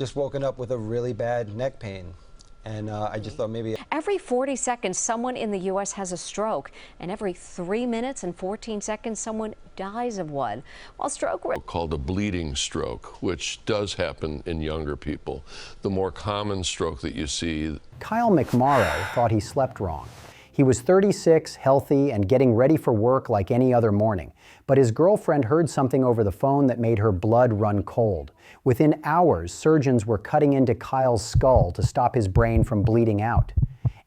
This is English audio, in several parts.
Just woken up with a really bad neck pain. And I just thought maybe. Every 40 seconds, someone in the U.S. has a stroke, and every 3 minutes and 14 seconds, someone dies of one. While stroke called a bleeding stroke, which does happen in younger people. The more common stroke that you see. Kyle McMorrow thought he slept wrong. He was 36, healthy, and getting ready for work like any other morning. But his girlfriend heard something over the phone that made her blood run cold. Within hours, surgeons were cutting into Kyle's skull to stop his brain from bleeding out.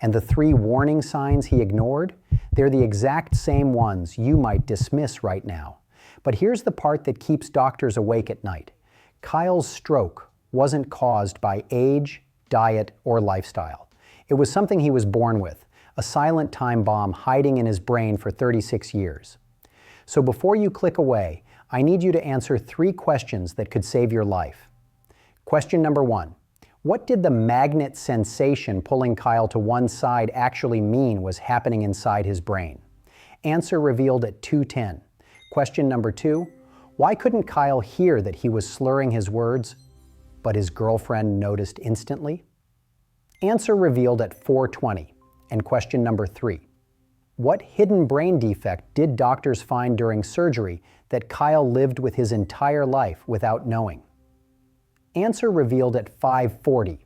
And the 3 warning signs he ignored? They're the exact same ones you might dismiss right now. But here's the part that keeps doctors awake at night. Kyle's stroke wasn't caused by age, diet, or lifestyle. It was something he was born with, a silent time bomb hiding in his brain for 36 years. So before you click away, I need you to answer 3 questions that could save your life. Question number 1. What did the magnet sensation pulling Kyle to one side actually mean was happening inside his brain? Answer revealed at 2:10. Question number 2. Why couldn't Kyle hear that he was slurring his words, but his girlfriend noticed instantly? Answer revealed at 4:20. And question number 3. What hidden brain defect did doctors find during surgery that Kyle lived with his entire life without knowing? Answer revealed at 5:40.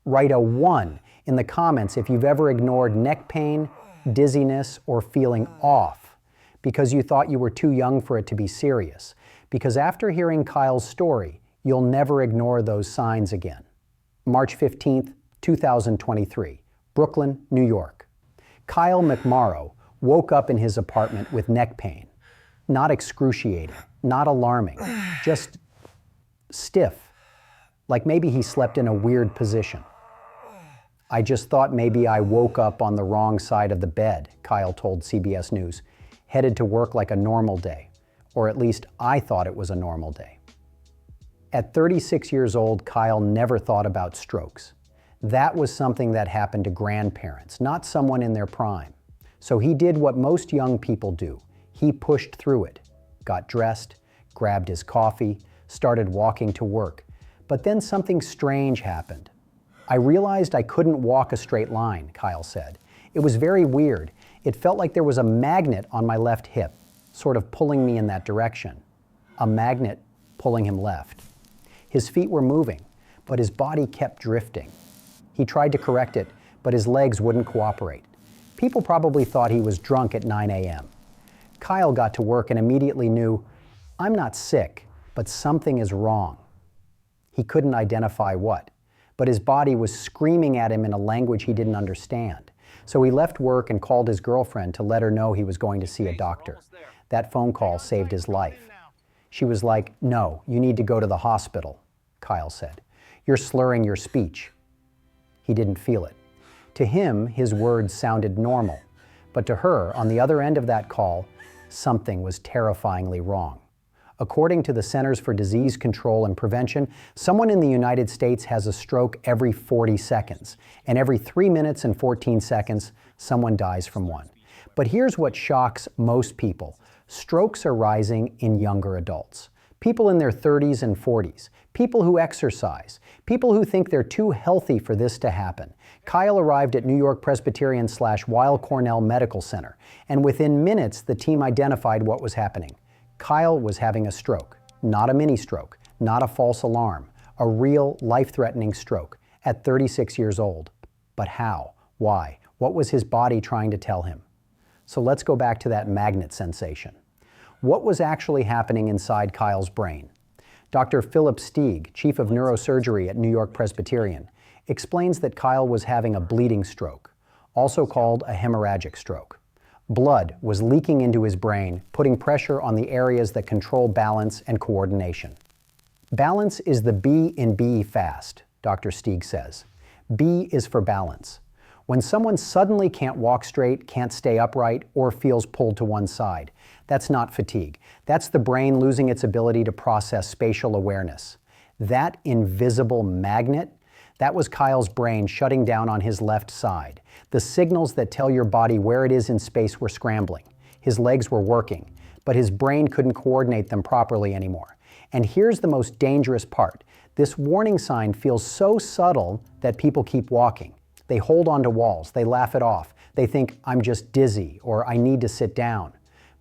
Write a 1 in the comments if you've ever ignored neck pain, dizziness, or feeling off because you thought you were too young for it to be serious. Because after hearing Kyle's story, you'll never ignore those signs again. March 15th, 2023, Brooklyn, New York. Kyle McMorrow woke up in his apartment with neck pain. Not excruciating, not alarming, just stiff, like maybe he slept in a weird position. I just thought maybe I woke up on the wrong side of the bed, Kyle told CBS News, headed to work like a normal day, or at least I thought it was a normal day. At 36 years old, Kyle never thought about strokes. That was something that happened to grandparents, not someone in their prime. So he did what most young people do. He pushed through it, got dressed, grabbed his coffee, started walking to work. But then something strange happened. I realized I couldn't walk a straight line, Kyle said. It was very weird. It felt like there was a magnet on my left hip, sort of pulling me in that direction. A magnet pulling him left. His feet were moving, but his body kept drifting. He tried to correct it, but his legs wouldn't cooperate. People probably thought he was drunk at 9 a.m. Kyle got to work and immediately knew, I'm not sick, but something is wrong. He couldn't identify what, but his body was screaming at him in a language he didn't understand. So he left work and called his girlfriend to let her know he was going to see a doctor. That phone call saved his life. She was like, no, you need to go to the hospital, Kyle said. You're slurring your speech. He didn't feel it. To him, his words sounded normal. But to her, on the other end of that call, something was terrifyingly wrong. According to the Centers for Disease Control and Prevention, someone in the United States has a stroke every 40 seconds. And every 3 minutes and 14 seconds, someone dies from one. But here's what shocks most people. Strokes are rising in younger adults. People in their 30s and 40s, people who exercise, people who think they're too healthy for this to happen. Kyle arrived at New York Presbyterian/Weill Cornell Medical Center, and within minutes the team identified what was happening. Kyle was having a stroke, not a mini stroke, not a false alarm, a real life-threatening stroke at 36 years old. But how? Why? What was his body trying to tell him? So let's go back to that magnet sensation. What was actually happening inside Kyle's brain? Dr. Philip Stieg, chief of neurosurgery at New York Presbyterian, explains that Kyle was having a bleeding stroke, also called a hemorrhagic stroke. Blood was leaking into his brain, putting pressure on the areas that control balance and coordination. Balance is the B in be fast, Dr. Stieg says. B is for balance. When someone suddenly can't walk straight, can't stay upright, or feels pulled to one side, that's not fatigue. That's the brain losing its ability to process spatial awareness. That invisible magnet, that was Kyle's brain shutting down on his left side. The signals that tell your body where it is in space were scrambling. His legs were working, but his brain couldn't coordinate them properly anymore. And here's the most dangerous part. This warning sign feels so subtle that people keep walking. They hold onto walls, they laugh it off. They think, I'm just dizzy, or I need to sit down.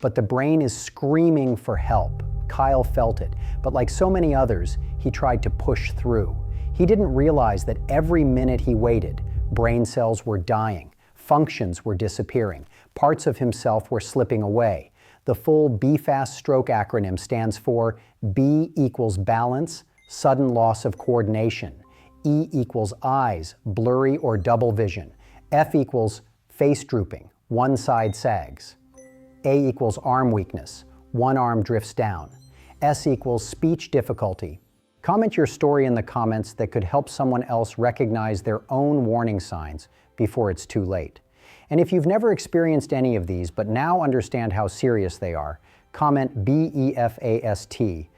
But the brain is screaming for help. Kyle felt it, but like so many others, he tried to push through. He didn't realize that every minute he waited, brain cells were dying, functions were disappearing, parts of himself were slipping away. The full BFAST stroke acronym stands for B equals balance, sudden loss of coordination. E equals eyes, blurry or double vision. F equals face drooping, one side sags. A equals arm weakness, one arm drifts down. S equals speech difficulty. Comment your story in the comments that could help someone else recognize their own warning signs before it's too late. And if you've never experienced any of these but now understand how serious they are, comment BEFAST